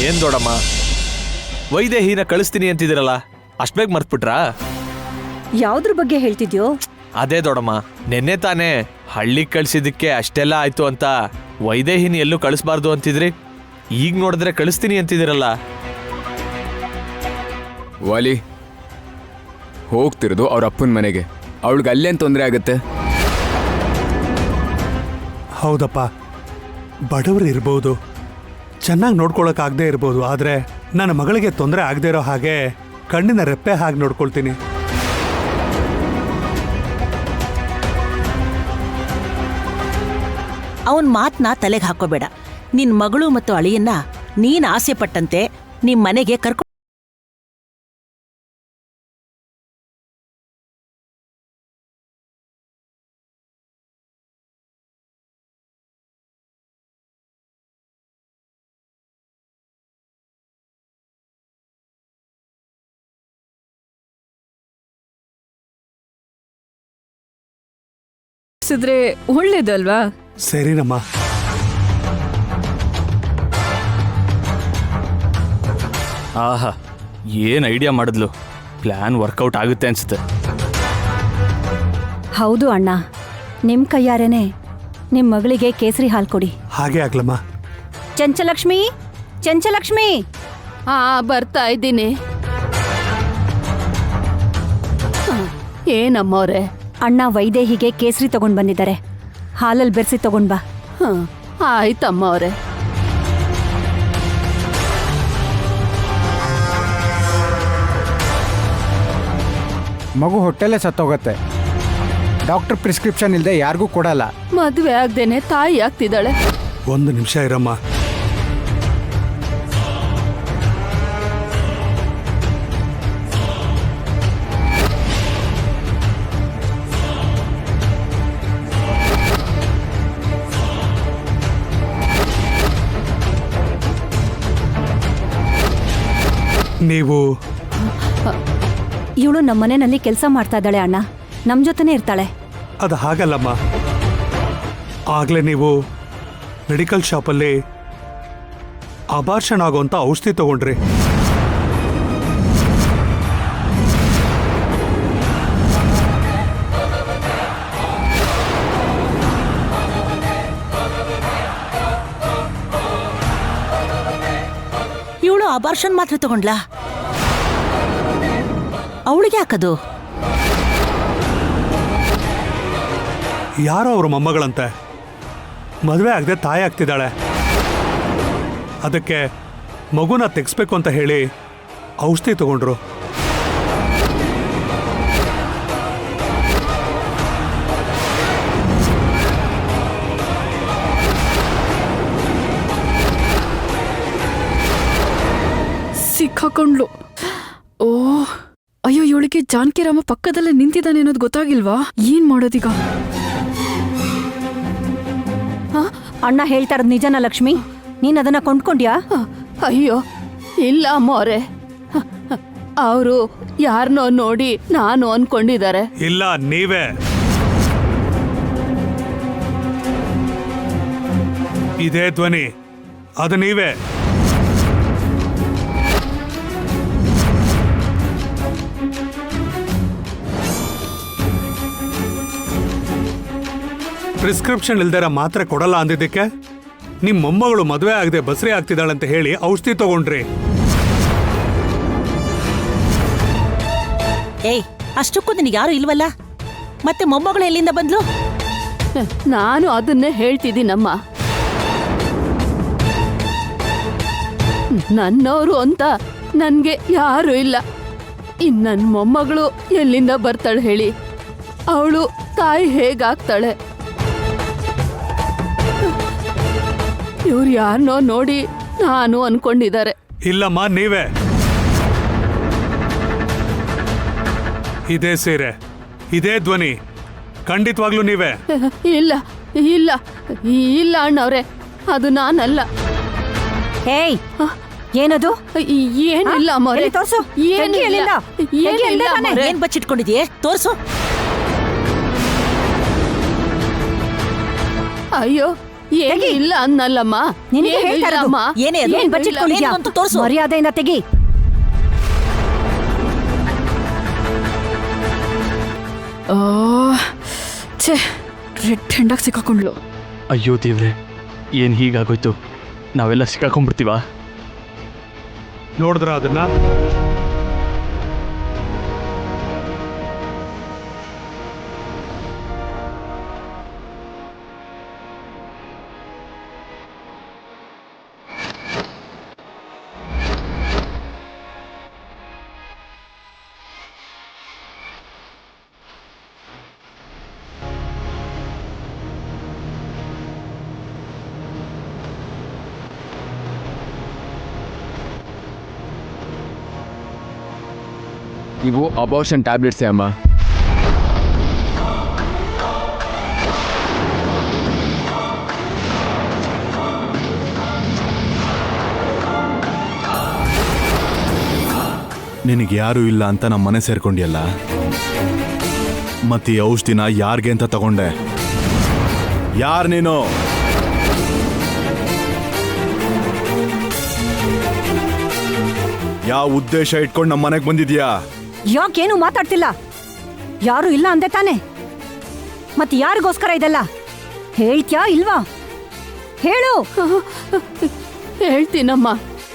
ಏನ್ ದೊಡಮ್ಮ, ವೈದೇಹಿನ ಕಳಿಸ್ತೀನಿ ಅಂತಿದಿರಲ್ಲ, ಅಷ್ಟ್ ಬೇಗ ಮರ್ತ್ಬಿಟ್ರಾ? ಯಾವ್ದ್ರ ಬಗ್ಗೆ ಹೇಳ್ತಿದ್ಯೋ? ಅದೇ ದೊಡಮ್ಮ, ನೆನ್ನೆ ತಾನೇ ಹಳ್ಳಿಗೆ ಕಳ್ಸಿದ್ದಕ್ಕೆ ಅಷ್ಟೆಲ್ಲ ಆಯ್ತು ಅಂತ ವೈದೇಹಿನಿ ಎಲ್ಲೂ ಕಳಿಸ್ಬಾರ್ದು ಅಂತಿದ್ರಿ. ಈಗ ನೋಡಿದ್ರೆ ಕಳಿಸ್ತೀನಿ ಅಂತಿದಿರಲ್ಲ. ವಾಲಿ, ಹೋಗ್ತಿರೋದು ಅವ್ರ ಅಪ್ಪನ ಮನೆಗೆ, ಅವಳಿಗೆ ಅಲ್ಲೇನು ತೊಂದರೆ ಆಗುತ್ತೆ? ಹೌದಪ್ಪ, ಬಡವರು ಇರ್ಬೋದು, ಚೆನ್ನಾಗಿ ನೋಡ್ಕೊಳಕ್ಕಾಗದೇ ಇರ್ಬೋದು, ಆದರೆ ನನ್ನ ಮಗಳಿಗೆ ತೊಂದರೆ ಆಗದೆ ಇರೋ ಹಾಗೆ ಕಣ್ಣಿನ ರೆಪ್ಪೆ ಹಾಗೆ ನೋಡ್ಕೊಳ್ತೀನಿ. ಅವನ್ ಮಾತನ್ನ ತಲೆಗೆ ಹಾಕೋಬೇಡ. ನಿನ್ ಮಗಳು ಮತ್ತು ಅಳಿಯನ್ನ ನೀನ್ ಆಸೆ ಪಟ್ಟಂತೆ ನಿಮ್ ಮನೆಗೆ ಕರ್ಕೊಂಡು ಒಳ್ಳೇದಲ್ವಾ? ಸರಿನಮ್ಮ. ಆಹಾ, ಏನ್ ಐಡಿಯಾ ಮಾಡಿದ್ಲು. ಪ್ಲಾನ್ ವರ್ಕೌಟ್ ಆಗುತ್ತೆ ಅನ್ಸುತ್ತೆ. ಹೌದು ಅಣ್ಣ, ನಿಮ್ ಕೈಯಾರೇನೆ ನಿಮ್ ಮಗಳಿಗೆ ಕೇಸರಿ ಹಾಲು ಕೊಡಿ. ಹಾಗೆ ಆಗ್ಲಮ್ಮ. ಚಂಚಲಕ್ಷ್ಮಿ, ಚಂಚಲಕ್ಷ್ಮಿ. ಬರ್ತಾ ಇದ್ದೀನಿ. ಏನಮ್ಮವ್ರೆ? ಅಣ್ಣ ವೈದೇಹಿಗೆ ಕೇಸರಿ ತಗೊಂಡ್ ಬಂದಿದ್ದಾರೆ, ಹಾಲಲ್ಲಿ ಬೆರೆಸಿ ತಗೊಂಡ್ ಬಾ. ಆಯ್ತಮ್ಮವ್ರೆ. ಮಗು ಹೊಟ್ಟೆಲ್ಲೇ ಸತ್ತೋಗತ್ತೆ. ಡಾಕ್ಟರ್ ಪ್ರಿಸ್ಕ್ರಿಪ್ಷನ್ ಇಲ್ಲದೆ ಯಾರಿಗೂ ಕೊಡಲ್ಲ. ಮದುವೆ ಆಗ್ದೇನೆ ತಾಯಿ ಆಗ್ತಿದ್ದಾಳೆ. ಒಂದು ನಿಮಿಷ ಇರಮ್ಮ. ನೀವು ಇವಳು ನಮ್ಮನೆಯಲ್ಲಿ ಕೆಲಸ ಮಾಡ್ತಾ ಇದ್ದಾಳೆ ಅಣ್ಣ, ನಮ್ ಜೊತೆನೇ ಇರ್ತಾಳೆ. ಅದು ಹಾಗಲ್ಲಮ್ಮ. ಆಗಲೇ ನೀವು ಮೆಡಿಕಲ್ ಶಾಪಲ್ಲಿ ಅಬಾರ್ಷನ್ ಆಗೋಂಥ ಔಷಧಿ ತಗೊಂಡ್ರಿ. ಇವಳು ಅಬಾರ್ಷನ್ ಮಾತ್ರ ತಗೊಂಡ್ಲಾ? ಅವಳಿಗೆ ಹಾಕದು? ಯಾರೋ ಅವ್ರ ಮೊಮ್ಮಗಳಂತೆ, ಮದುವೆ ಆಗದೆ ತಾಯಿ ಆಗ್ತಿದ್ದಾಳೆ. ಅದಕ್ಕೆ ಮಗುನ ತೆಗಿಸ್ಬೇಕು ಅಂತ ಹೇಳಿ ಔಷಧಿ ತಗೊಂಡ್ರು. ಸಿಕ್ಕಾಕೊಂಡ್ಲು. ಓ ಅಯ್ಯೋ, ಇವಳಿಗೆ ಜಾನಕಿರಾಮ ಪಕ್ಕದಲ್ಲೇ ನಿಂತಿದ್ದಾನೆ ಅನ್ನೋದು ಗೊತ್ತಾಗಿಲ್ವಾ? ಏನ್ ಮಾಡೋದೀಗ? ಅಣ್ಣ ಹೇಳ್ತಾ ಇರೋದು ನಿಜನಾ ಲಕ್ಷ್ಮಿ? ನೀನ್ ಅದನ್ನ ಕೊಂಡ್ಕೊಂಡ್ಯಾ? ಅಯ್ಯೋ ಇಲ್ಲ ಅಮ್ಮವ್ರೆ, ಅವರು ಯಾರನ್ನೋ ನೋಡಿ ನಾನು ಅನ್ಕೊಂಡಿದ್ದಾರೆ. ಇಲ್ಲ, ನೀವೇ. ಇದೇ ಧ್ವನಿ, ಅದು ನೀವೇ. ಪ್ರಿಸ್ಕ್ರಿಪ್ಷನ್ ಇಲ್ದಿರ ಮಾತ್ರೆ ಕೊಡಲ್ಲ ಅಂದಿದ್ದಕ್ಕೆ ನಿಮ್ಮ ಮೊಮ್ಮಗಳು ಮದುವೆ ಆಗದೆ ಬಸರಿ ಆಗ್ತಿದ್ದಾಳಂತ ಹೇಳಿ ಔಷಧಿ ತಗೊಂಡ್ರಿ. ಏಯ್, ಅಷ್ಟಕ್ಕೂ ನಿನಗೆ ಯಾರು ಇಲ್ವಲ್ಲ, ಮತ್ತೆ ಮೊಮ್ಮಗಳು ಎಲ್ಲಿಂದ ಬಂದ್ಲು? ನಾನು ಅದನ್ನೇ ಹೇಳ್ತಿದ್ದೀನಮ್ಮ. ನನ್ನವರು ಅಂತ ನನ್ಗೆ ಯಾರು ಇಲ್ಲ. ನನ್ ಮೊಮ್ಮಗಳು ಎಲ್ಲಿಂದ ಬರ್ತಾಳೆ ಹೇಳಿ? ಅವಳು ತಾಯಿ ಹೇಗಾಗ್ತಾಳೆ? ಇವ್ರು ಯಾರನ್ನೋ ನೋಡಿ ನಾನು ಅನ್ಕೊಂಡಿದ್ದಾರೆ. ಇಲ್ಲಮ್ಮ, ನೀವೇ. ಇದೇ ಸೀರೆ, ಇದೇ ಧ್ವನಿ, ಖಂಡಿತವಾಗ್ಲೂ ನೀವೇ. ಇಲ್ಲ ಇಲ್ಲ ಇಲ್ಲ ಅಣ್ಣವ್ರೆ, ಅದು ನಾನಲ್ಲ. ಹೇಯ್, ಏನದು? ಏನಿಲ್ಲ ಅಮ್ಮವ್ರೆ, ತೋರ್ಸು. ಏನ್ ಬಚ್ಚಿಟ್ಕೊಂಡಿದೀಯ? ತೋರ್ಸು. ಅಯ್ಯೋ ಏನು ತೆಗಿ. ಇಲ್ಲ ಅನ್ನಲ್ಲಮ್ಮ. ನಿನಗೆ ಏನು ಹೇಳ್ತಾ ಇರೋದು. ಇಲ್ಲಮ್ಮ. ಏನೇ ಅದು? ಏನ್ ಬಚ್ಚಿಟ್ಕೊಂಡಿದ್ಯಾ? ಏನು ಅಂತ ತೋರ್ಸು. ಮರ್ಯಾದೆಯಿಂದ ತೆಗಿ. ಛೇ, ರೆಡ್ ಹೆಂಡಾಗಿ ಸಿಕ್ಕಾಕೊಂಡ್ಲು. ಅಯ್ಯೋ ದೇವ್ರೆ, ಏನು ಹೀಗಾಗೋಯ್ತು? ನಾವೆಲ್ಲ ಸಿಕ್ಕಾಕೊಂಡ್ಬಿಡ್ತೀವಾ? ನೋಡಿದ್ರ ಅದನ್ನ? ಇವು ಅಬಾರ್ಷನ್ ಟ್ಯಾಬ್ಲೆಟ್ಸೇ ಅಮ್ಮ. ನಿನಗೆ ಯಾರೂ ಇಲ್ಲ ಅಂತ ನಮ್ಮ ಮನೆ ಸೇರ್ಕೊಂಡಿಯಲ್ಲ, ಮತ್ತೆ ಈ ಔಷಧಿನ ಯಾರಿಗೆ ಅಂತ ತಗೊಂಡೆ? ಯಾರು ನೀನು? ಯಾವ ಉದ್ದೇಶ ಇಟ್ಕೊಂಡು ನಮ್ಮ ಮನೆಗೆ ಬಂದಿದ್ಯಾ? ಯಾಕೇನು ಮಾತಾಡ್ತಿಲ್ಲ? ಯಾರು ಇಲ್ಲ ಅಂದೆ ತಾನೆ? ಮತ್ತೆ ಯಾರಿಗೋಸ್ಕರ ಇದೆಲ್ಲ ಹೇಳ್ತ್ಯಾ ಇಲ್ವಾ? ಹೇಳು. ಹೇಳ್ತೀನಮ್ಮ,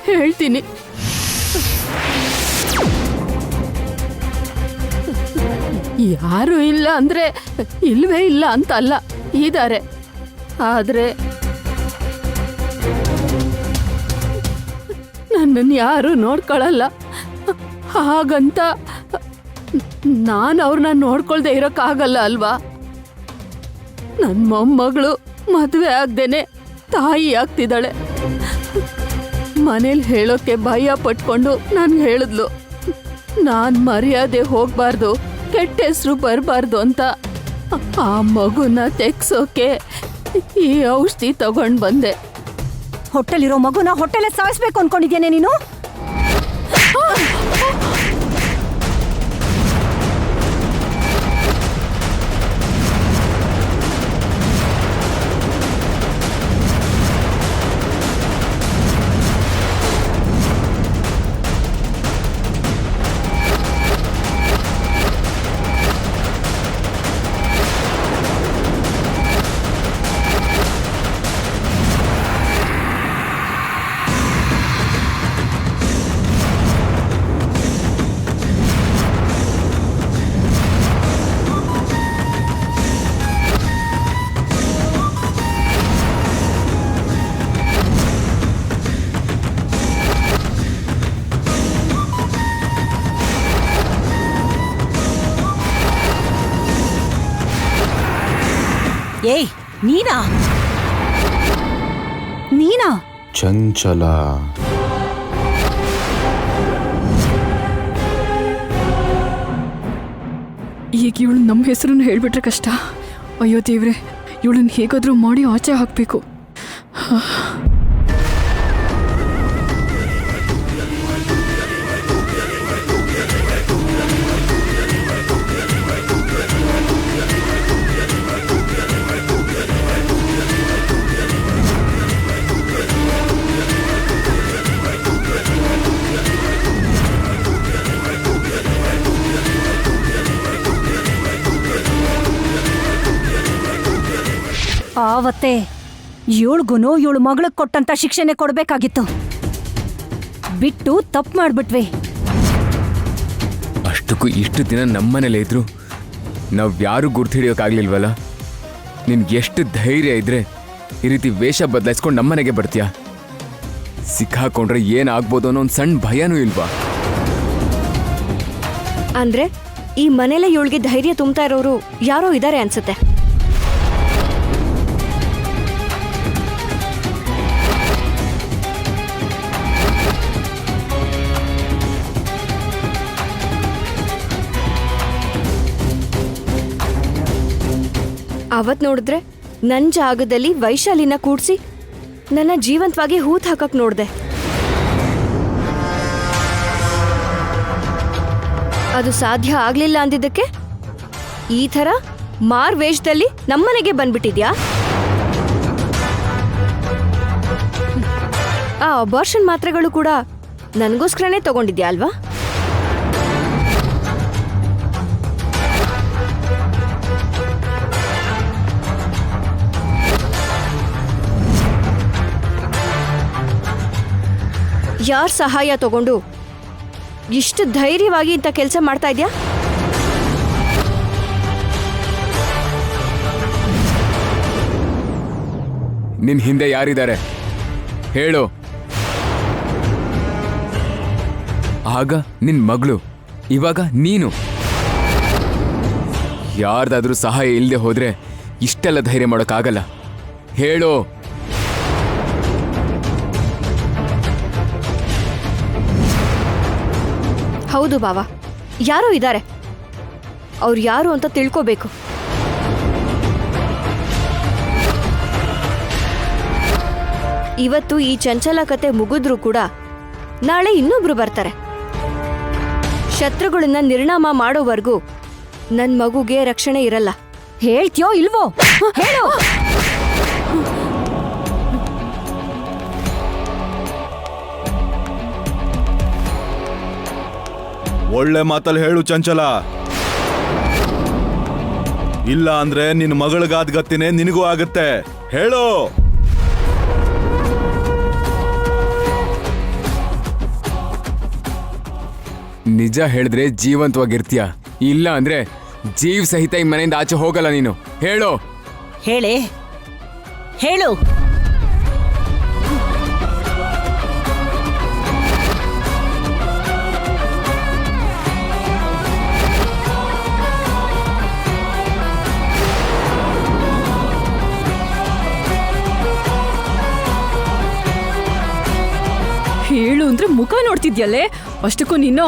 ಹೇಳ್ತೀನಿ. ಯಾರು ಇಲ್ಲ ಅಂದ್ರೆ ಇಲ್ವೇ ಇಲ್ಲ ಅಂತ ಅಲ್ಲ, ಇದಾರೆ. ಆದ್ರೆ ನನ್ನನ್ನು ಯಾರು ನೋಡ್ಕೊಳ್ಳಲ್ಲ. ಹಾಗಂತ ನಾನು ಅವ್ರನ್ನ ನೋಡ್ಕೊಳ್ದೆ ಇರೋಕ್ಕಾಗಲ್ಲ ಅಲ್ವಾ? ನನ್ನ ಮೊಮ್ಮಗಳು ಮದುವೆ ಆಗ್ದೇನೆ ತಾಯಿ ಆಗ್ತಿದ್ದಾಳೆ. ಮನೇಲಿ ಹೇಳೋಕೆ ಭಯ ಪಟ್ಕೊಂಡು ನನ್ಗೆ ಹೇಳಿದ್ಲು, ನಾನು ಮರ್ಯಾದೆ ಹೋಗ್ಬಾರ್ದು, ಕೆಟ್ಟ ಹೆಸರು ಬರಬಾರ್ದು ಅಂತ. ಆ ಮಗುನ ತೆಗ್ಸೋಕೆ ಈ ಔಷಧಿ ತಗೊಂಡು ಬಂದೆ. ಹೊಟ್ಟೆಲಿರೋ ಮಗುನ ಹೊಟ್ಟೆಲೆ ಸಾಯಿಸ್ಬೇಕು ಅನ್ಕೊಂಡಿದ್ಯೇನೆ ನೀನು? ಏಯ್, ನೀನಾ? ನೀನಾ? ಚಂಚಲ. ಈಗ ಇವಳು ನಮ್ಮ ಹೆಸರನ್ನು ಹೇಳ್ಬಿಟ್ರೆ ಕಷ್ಟ. ಅಯ್ಯೋ ದೇವ್ರೆ, ಇವಳನ್ನ ಹೇಗಾದ್ರೂ ಮಾಡಿ ಆಚೆ ಹಾಕಬೇಕು. ಆವತ್ತೇ ಇವಳ್ಗುನು ಇವಳು ಮಗಳಿಗೆ ಕೊಟ್ಟಂತ ಶಿಕ್ಷೆನೆ ಕೊಡ್ಬೇಕಾಗಿತ್ತು. ಬಿಟ್ಟು ತಪ್ಪು ಮಾಡ್ಬಿಟ್ವಿ. ಅಷ್ಟಕ್ಕೂ ಇಷ್ಟು ದಿನ ನಮ್ಮನೇಲೇ ಇದ್ರು ನಾವು ಯಾರು ಗುರ್ತು ಹಿಡಿಯೋಕ್ಕಾಗ್ಲಿಲ್ವಲ್ಲ? ನಿನ್ಗೆ ಎಷ್ಟು ಧೈರ್ಯ ಇದ್ರೆ ಈ ರೀತಿ ವೇಷ ಬದಲಾಯಿಸ್ಕೊಂಡು ನಮ್ಮನೆಗೆ ಬರ್ತೀಯಾ? ಸಿಕ್ಕಾಕೊಂಡ್ರೆ ಏನಾಗ್ಬೋದು ಅನ್ನೋ ಒಂದು ಸಣ್ಣ ಭಯನೂ ಇಲ್ವಾ? ಅಂದ್ರೆ ಈ ಮನೇಲೆ ಇವಳಿಗೆ ಧೈರ್ಯ ತುಂಬ್ತಾ ಇರೋರು ಯಾರೋ ಇದ್ದಾರೆ ಅನ್ಸುತ್ತೆ. ಅವತ್ ನೋಡಿದ್ರೆ ನನ್ನ ಜಾಗದಲ್ಲಿ ವೈಶಾಲಿನ ಕೂಡ್ಸಿ ನನ್ನ ಜೀವಂತವಾಗಿ ಹೂತ್ ಹಾಕಕ್ ನೋಡ್ದೆ. ಅದು ಸಾಧ್ಯ ಆಗ್ಲಿಲ್ಲ ಅಂದಿದ್ದಕ್ಕೆ ಈ ಥರ ಮಾರ್ ವೇಷದಲ್ಲಿ ನಮ್ಮನೆಗೆ ಬಂದ್ಬಿಟ್ಟಿದ್ಯಾ? ಆ ಅಬಾರ್ಷನ್ ಮಾತ್ರೆಗಳು ಕೂಡ ನನಗೋಸ್ಕರನೇ ತಗೊಂಡಿದ್ಯಾ ಅಲ್ವಾ? ಯಾರ ಸಹಾಯ ತಗೊಂಡು ಇಷ್ಟು ಧೈರ್ಯವಾಗಿ ಇಂಥ ಕೆಲಸ ಮಾಡ್ತಾ ಇದ್ಯಾ? ನಿನ್ ಹಿಂದೆ ಯಾರಿದ್ದಾರೆ ಹೇಳು. ಆಗ ನಿನ್ ಮಗಳು, ಇವಾಗ ನೀನು. ಯಾರ್ದಾದ್ರೂ ಸಹಾಯ ಇಲ್ಲದೆ ಹೋದ್ರೆ ಇಷ್ಟೆಲ್ಲ ಧೈರ್ಯ ಮಾಡೋಕ್ಕಾಗಲ್ಲ. ಹೇಳು. ಹೌದು ಬಾವಾ, ಯಾರೋ ಇದ್ದಾರೆ. ಅವ್ರು ಯಾರು ಅಂತ ತಿಳ್ಕೋಬೇಕು. ಇವತ್ತು ಈ ಚಂಚಲ ಕತೆ ಮುಗಿದ್ರೂ ಕೂಡ ನಾಳೆ ಇನ್ನೊಬ್ರು ಬರ್ತಾರೆ. ಶತ್ರುಗಳನ್ನ ನಿರ್ನಾಮ ಮಾಡೋವರೆಗೂ ನನ್ ಮಗುಗೆ ರಕ್ಷಣೆ ಇರಲ್ಲ. ಹೇಳ್ತೀಯೋ ಇಲ್ವೋ ಹೇಳು. ಒಳ್ಳೆ ಮಾತಲ್ಲಿ ಹೇಳು ಚಂಚಲ. ಇಲ್ಲ ಅಂದ್ರೆ ನಿನ್ನ ಮಗಳಿಗಾದ ಗತಿನೇ ನಿನಗೂ ಆಗತ್ತೆ. ಹೇಳು. ನಿಜ ಹೇಳಿದ್ರೆ ಜೀವಂತವಾಗಿರ್ತೀಯ, ಇಲ್ಲ ಅಂದ್ರೆ ಜೀವ ಸಹಿತ ಈ ಮನೆಯಿಂದ ಆಚೆ ಹೋಗಲ್ಲ ನೀನು. ಹೇಳು. ಹೇಳೆ, ಹೇಳು. ಹೇಳು ಅಂದ್ರೆ ಮುಖ ನೋಡ್ತಿದ್ಯಲ್ಲೇ, ಅಷ್ಟಕ್ಕೂ ನೀನು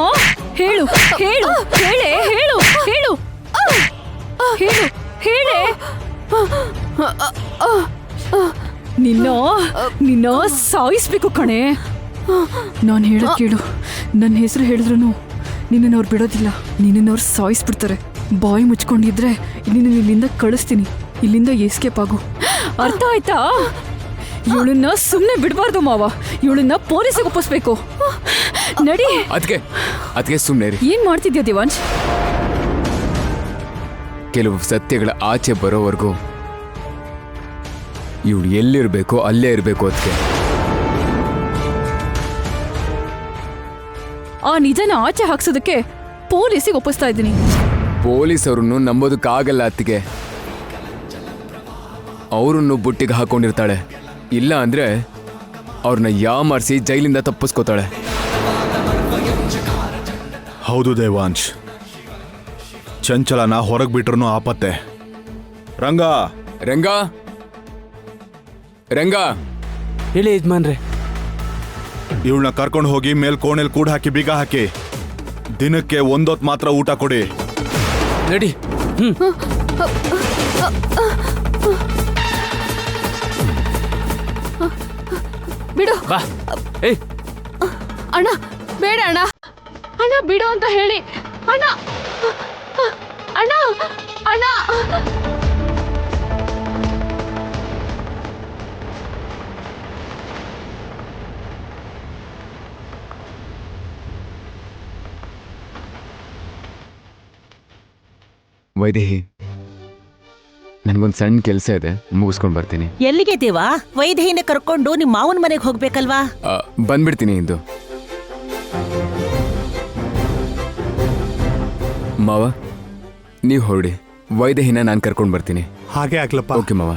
ಹೇಳು ಹೇಳು ಹೇಳೆ ಹೇಳು ಹೇಳು ಹೇಳು ಹೇಳೆ. ನಿನ್ನ ಸಾಯಿಸ್ಬೇಕು ಕಣೆ. ನಾನು ಹೇಳೋದು ಕೇಳು. ನನ್ನ ಹೆಸರು ಹೇಳಿದ್ರು ನಿನ್ನನ್ನು ಅವ್ರು ಬಿಡೋದಿಲ್ಲ. ನಿನ್ನನ್ನು ಅವ್ರು ಸಾಯಿಸ್ಬಿಡ್ತಾರೆ. ಬಾಯಿ ಮುಚ್ಕೊಂಡಿದ್ರೆ ನಿನ್ನ ಇಲ್ಲಿಂದ ಕಳಿಸ್ತೀನಿ. ಇಲ್ಲಿಂದ ಎಸ್ಕೇಪ್ ಆಗು, ಅರ್ಥ ಆಯ್ತಾ? ಇವಳನ್ನ ಸುಮ್ಮನೆ ಬಿಡಬಾರ್ದು ಮಾವ. ಇವಳನ್ನ ಪೊಲೀಸಿಗೆ ಒಪ್ಪಿಸ್ಬೇಕು. ನಡಿ. ಅದಕ್ಕೆ ಸುಮ್ಮನೆ ಏನ್ ಮಾಡ್ತಿದ್ಯಾ ದೇವಾಂಶ್? ಕೆಲವು ಸತ್ಯಗಳ ಆಚೆ ಬರೋವರೆಗೂ ಇವಳು ಎಲ್ಲಿರ್ಬೇಕು ಅಲ್ಲೇ ಇರಬೇಕು. ಅದಕ್ಕೆ ಆ ನಿಜನ ಆಚೆ ಹಾಕ್ಸೋದಕ್ಕೆ ಪೊಲೀಸಿಗೆ ಒಪ್ಪಿಸ್ತಾ ಇದ್ದೀನಿ. ಪೊಲೀಸ್ ಅವ್ರನ್ನು ನಂಬೋದಕ್ಕಾಗಲ್ಲ. ಅತ್ತಿಗೆ ಅವರನ್ನು ಬುಟ್ಟಿಗೆ ಹಾಕೊಂಡಿರ್ತಾಳೆ. ಇಲ್ಲ ಅಂದ್ರೆ ಅವ್ರನ್ನ ಯಾಮಾರಿಸಿ ಜೈಲಿಂದ ತಪ್ಪಿಸ್ಕೋತಾಳೆ. ಹೌದು ದೇವಾಂಶ್, ಚಂಚಲನ ಹೊರಗೆ ಬಿಟ್ರು ಆಪತ್ತೆ. ರಂಗ ರಂಗ ರಂಗ ಹೇಳಿ ಯಜಮಾನ್ರೆ. ಇವಳನ್ನ ಕರ್ಕೊಂಡು ಹೋಗಿ ಮೇಲ್ ಕೋಣೆಲ್ ಕೂಡ ಹಾಕಿ ಬೀಗ ಹಾಕಿ. ದಿನಕ್ಕೆ ಒಂದೊತ್ತು ಮಾತ್ರ ಊಟ ಕೊಡಿ. ನಡಿ. ಬಿಡು ಬಾ. ಏಯ್ ಅಣ್ಣ, ಬೇಡ ಅಣ್ಣ. ಅಣ್ಣ ಬಿಡು ಅಂತ ಹೇಳಿ. ಅಣ್ಣ ಅಣ್ಣ ಅಣ್ಣ. ವೈದೇಹಿ, ನನ್ಗೊಂದು ಸಣ್ಣ ಕೆಲಸ ಇದೆ, ಮುಗಿಸ್ಕೊಂಡು ಬರ್ತೀನಿ. ಎಲ್ಲಿಗೆ ದೇವಾ? ವೈದೇಹಿನ ಕರ್ಕೊಂಡು ನಿಮ್ಮ ಮಾವನ ಮನೆಗೆ ಹೋಗ್ಬೇಕಲ್ವಾ? ಬಂದ್ಬಿಡ್ತೀನಿ ಇಂದು. ಮಾವ ನೀವು ಹೊರಡಿ, ವೈದೇಹಿನ ನಾನು ಕರ್ಕೊಂಡು ಬರ್ತೀನಿ. ಹಾಗೆ ಆಗ್ಲಪ್ಪ. ಓಕೆ ಮಾವ.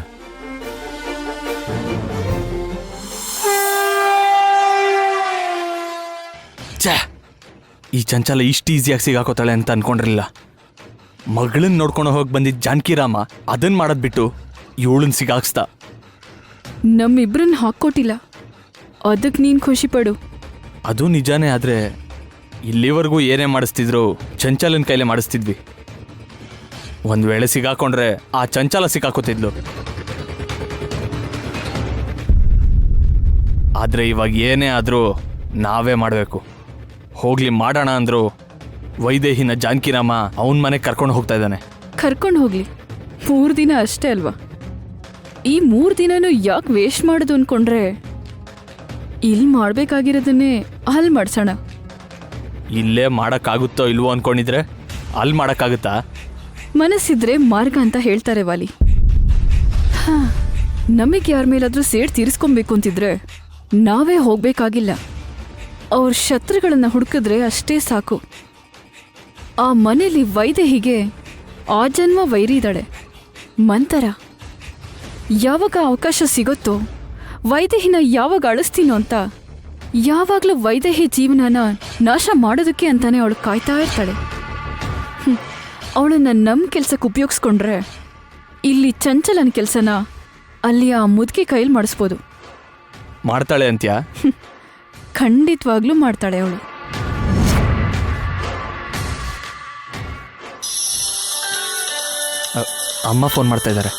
ಈ ಚಂಚಲ ಇಷ್ಟು ಈಸಿಯಾಗಿ ಸಿಗಾಕೋತಾಳೆ ಅಂತ ಅನ್ಕೊಂಡಿರಲಿಲ್ಲ. ಮಗಳನ್ನ ನೋಡ್ಕೊಂಡು ಹೋಗಿ ಬಂದಿದ್ದ ಜಾನಕಿರಾಮ ಅದನ್ನ ಮಾಡೋದ್ ಬಿಟ್ಟು ಇವಳನ್ನ ಸಿಗಾಕ್ಸ್ದ. ನಮ್ಮಿಬ್ರನ್ನ ಹಾಕ್ಕೊಟ್ಟಿಲ್ಲ, ಅದಕ್ಕೆ ನೀನ್ ಖುಷಿ ಪಡು. ಅದು ನಿಜಾನೇ. ಆದ್ರೆ ಇಲ್ಲಿವರೆಗೂ ಏನೇ ಮಾಡಿಸ್ತಿದ್ರು ಚಂಚಲನ ಕೈಲೇ ಮಾಡಿಸ್ತಿದ್ವಿ. ಒಂದ್ ವೇಳೆ ಸಿಗಾಕೊಂಡ್ರೆ ಆ ಚಂಚಲ ಸಿಕ್ಕಾಕೋತಿದ್ಲು. ಆದ್ರೆ ಇವಾಗ ಏನೇ ಆದ್ರೂ ನಾವೇ ಮಾಡಬೇಕು. ಹೋಗ್ಲಿ ಮಾಡೋಣ ಅಂದ್ರು ವೈದೇಹಿನ ಜಾನಕಿರಾಮ ಅವನ ಮನೆಗೆ ಕರ್ಕೊಂಡು ಹೋಗ್ತಾ ಇದ್ದಾನೆ. ಕರ್ಕೊಂಡು ಹೋಗ್ಲಿ, 3 ದಿನ ಅಷ್ಟೇ ಅಲ್ವಾ? ಈ 3 ದಿನನೂ ಯಾಕೆ ವೇಸ್ಟ್ ಮಾಡೋದು ಅನ್ಕೊಂಡ್ರೆ ಇಲ್ಲಿ ಮಾಡ್ಬೇಕಾಗಿರೋದನ್ನೇ ಅಲ್ಲಿ ಮಾಡ್ಸೋಣ. ಇಲ್ಲೇ ಮಾಡೋಕ್ಕಾಗುತ್ತೋ ಇಲ್ವೋ ಅನ್ಕೊಂಡಿದ್ರೆ ಅಲ್ಲಿ ಮಾಡೋಕ್ಕಾಗುತ್ತಾ? ಮನಸ್ಸಿದ್ರೆ ಮಾರ್ಗ ಅಂತ ಹೇಳ್ತಾರೆ ವಾಲಿ. ನಮಗೆ ಯಾರ ಮೇಲಾದ್ರೂ ಸೇಡ್ ತೀರಿಸ್ಕೊಬೇಕು ಅಂತಿದ್ರೆ ನಾವೇ ಹೋಗ್ಬೇಕಾಗಿಲ್ಲ. ಅವ್ರ ಶತ್ರುಗಳನ್ನ ಹುಡುಕಿದ್ರೆ ಅಷ್ಟೇ ಸಾಕು. ಆ ಮನೇಲಿ ವೈದೇಹಿಗೆ ಆ ಜನ್ಮ ವೈರಿ ಇದ್ದಾಳೆ ಮಂತರ. ಯಾವಾಗ ಅವಕಾಶ ಸಿಗುತ್ತೋ ವೈದೇಹಿನ ಯಾವಾಗ ಅಳಿಸ್ತೀನೋ ಅಂತ ಯಾವಾಗಲೂ ವೈದೇಹಿ ಜೀವನನ ನಾಶ ಮಾಡೋದಕ್ಕೆ ಅಂತಾನೆ ಅವಳು ಕಾಯ್ತಾ ಇರ್ತಾಳೆ. ಅವಳನ್ನ ನಮ್ಮ ಕೆಲ್ಸಕ್ಕೆ ಉಪಯೋಗಿಸ್ಕೊಂಡ್ರೆ ಇಲ್ಲಿ ಚಂಚಲನ ಕೆಲಸನ ಅಲ್ಲಿ ಆ ಮುದುಕಿ ಕೈಲಿ ಮಾಡಿಸ್ಬೋದು. ಮಾಡ್ತಾಳೆ ಅಂತ್ಯಾ? ಖಂಡಿತವಾಗ್ಲೂ ಮಾಡ್ತಾಳೆ ಅವಳು. ಅಮ್ಮ ಫೋನ್ ಮಾಡ್ತಾ ಇದ್ದಾರೆ.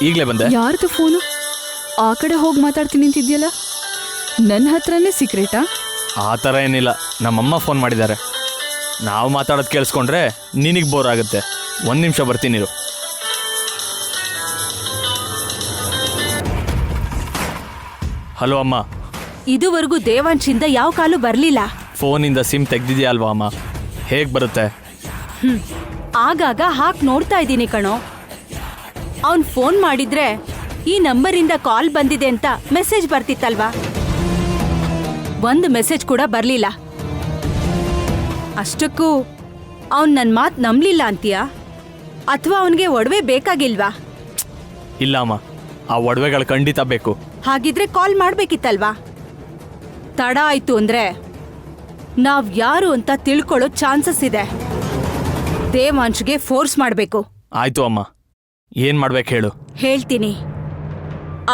ಈಗಲೇ ಬಂದೆ. ಯಾರ್ದು ಫೋನು? ಆ ಕಡೆ ಹೋಗಿ ಮಾತಾಡ್ತೀನಿ ಅಂತಿದ್ಯಲ್ಲ, ನನ್ನ ಹತ್ರನೇ ಸೀಕ್ರೆಟಾ? ಆ ಥರ ಏನಿಲ್ಲ, ನಮ್ಮಮ್ಮ ಫೋನ್ ಮಾಡಿದ್ದಾರೆ. ನಾವು ಮಾತಾಡೋದು ಕೇಳಿಸ್ಕೊಂಡ್ರೆ ನಿನಗೆ ಬೋರ್ ಆಗುತ್ತೆ. 1 ನಿಮಿಷ ಬರ್ತೀನಿರು. ಹಲೋ ಅಮ್ಮ. ಇದುವರೆಗೂ ದೇವಾಂಶಿಂದ ಯಾವ ಕಾಲು ಬರ್ಲಿಲ್ಲ. ಫೋನಿಂದ ಸಿಮ್ ತೆಗ್ದಿದ್ಯಾ ಅಲ್ವಾ ಅಮ್ಮ? ಹೇಗೆ ಬರುತ್ತೆ? ಆಗಾಗ ಹಾಕ್ ನೋಡ್ತಾ ಇದ್ದೀನಿ ಕಣೋ. ಅವನ್ ಫೋನ್ ಮಾಡಿದ್ರೆ ಈ ನಂಬರಿಂದ ಕಾಲ್ ಬಂದಿದೆ ಅಂತ ಮೆಸೇಜ್ ಬರ್ತಿತ್ತಲ್ವಾ? ಒಂದು ಮೆಸೇಜ್ ಕೂಡ ಬರ್ಲಿಲ್ಲ. ಅಷ್ಟಕ್ಕೂ ಅವನ್ ನನ್ನ ಮಾತು ನಂಬಲಿಲ್ಲ ಅಂತೀಯಾ? ಅಥವಾ ಅವನಿಗೆ ಒಡವೆ ಬೇಕಾಗಿಲ್ವಾ? ಇಲ್ಲ ಅಮ್ಮ, ಆ ಒಡವೆಗಳು ಖಂಡಿತ ಬೇಕು. ಹಾಗಿದ್ರೆ ಕಾಲ್ ಮಾಡ್ಬೇಕಿತ್ತಲ್ವಾ? ತಡ ಆಯ್ತು ಅಂದ್ರೆ ನಾವ್ ಯಾರು ಅಂತ ತಿಳ್ಕೊಳ್ಳೋ ಚಾನ್ಸಸ್ ಇದೆ. ದೇವಾಂಶ್ಗೆ ಫೋರ್ಸ್ ಮಾಡಬೇಕು. ಆಯ್ತು ಅಮ್ಮ, ಏನ್ ಮಾಡ್ಬೇಕು ಹೇಳು? ಹೇಳ್ತೀನಿ.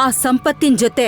ಆ ಸಂಪತ್ತಿನ ಜೊತೆ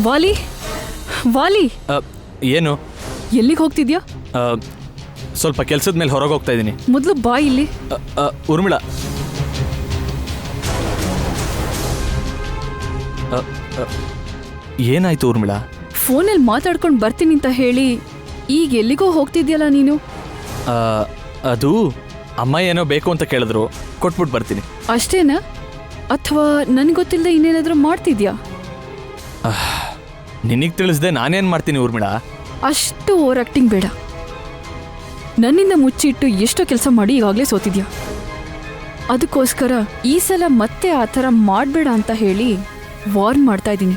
ವಾಲಿ, ವಾಲಿ, ಏನು? ಎಲ್ಲಿಗೆ ಹೋಗ್ತಿದ್ಯಾ? ಸ್ವಲ್ಪ ಕೆಲಸದ ಮೇಲೆ ಹೊರಗೆ ಹೋಗ್ತಾ ಇದ್ದೀನಿ. ಮೊದಲು ಬಾ ಇಲ್ಲಿ. ಊರ್ಮಿಳಾ, ಏನಾಯ್ತು ಊರ್ಮಿಳಾ? ಫೋನಲ್ಲಿ ಮಾತಾಡ್ಕೊಂಡು ಬರ್ತೀನಿ ಅಂತ ಹೇಳಿ ಈಗ ಎಲ್ಲಿಗೋ ಹೋಗ್ತಿದ್ಯಲ್ಲ ನೀನು? ಅದು ಅಮ್ಮ ಏನೋ ಬೇಕು ಅಂತ ಕೇಳಿದ್ರು, ಕೊಟ್ಬಿಟ್ಟು ಬರ್ತೀನಿ. ಅಷ್ಟೇನಾ? ಅಥವಾ ನನ್ಗೆ ಗೊತ್ತಿಲ್ಲದೆ ಇನ್ನೇನಾದ್ರೂ ಮಾಡ್ತಿದ್ಯಾ? ನಿನಗೆ ತಿಳಿಸ್ದೆ ನಾನೇನು ಮಾಡ್ತೀನಿ ಊರ್ಮಿಳಾ? ಅಷ್ಟು ಓವರ್ ಆಕ್ಟಿಂಗ್ ಬೇಡ. ನನ್ನಿಂದ ಮುಚ್ಚಿಟ್ಟು ಎಷ್ಟೋ ಕೆಲಸ ಮಾಡಿ ಈಗಾಗಲೇ ಸೋತಿದ್ಯಾ. ಅದಕ್ಕೋಸ್ಕರ ಈ ಸಲ ಮತ್ತೆ ಆ ಥರ ಮಾಡಬೇಡ ಅಂತ ಹೇಳಿ ವಾರ್ನ್ ಮಾಡ್ತಾ ಇದ್ದೀನಿ.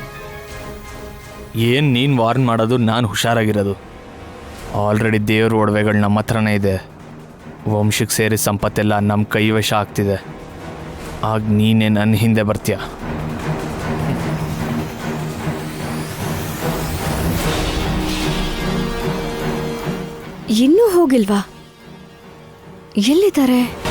ಏನು ನೀನು ವಾರ್ನ್ ಮಾಡೋದು, ನಾನು ಹುಷಾರಾಗಿರೋದು. ಆಲ್ರೆಡಿ ದೇವ್ರ ಒಡವೆಗಳು ನಮ್ಮ ಹತ್ರನೇ ಇದೆ. ವಂಶಕ್ಕೆ ಸೇರಿ ಸಂಪತ್ತೆಲ್ಲ ನಮ್ಮ ಕೈವಶ ಆಗ್ತಿದೆ. ಆಗ ನೀನೇ ನನ್ನ ಹಿಂದೆ ಬರ್ತೀಯ. ಇನ್ನೂ ಹೋಗಿಲ್ವಾ? ಎಲ್ಲಿದ್ದಾರೆ?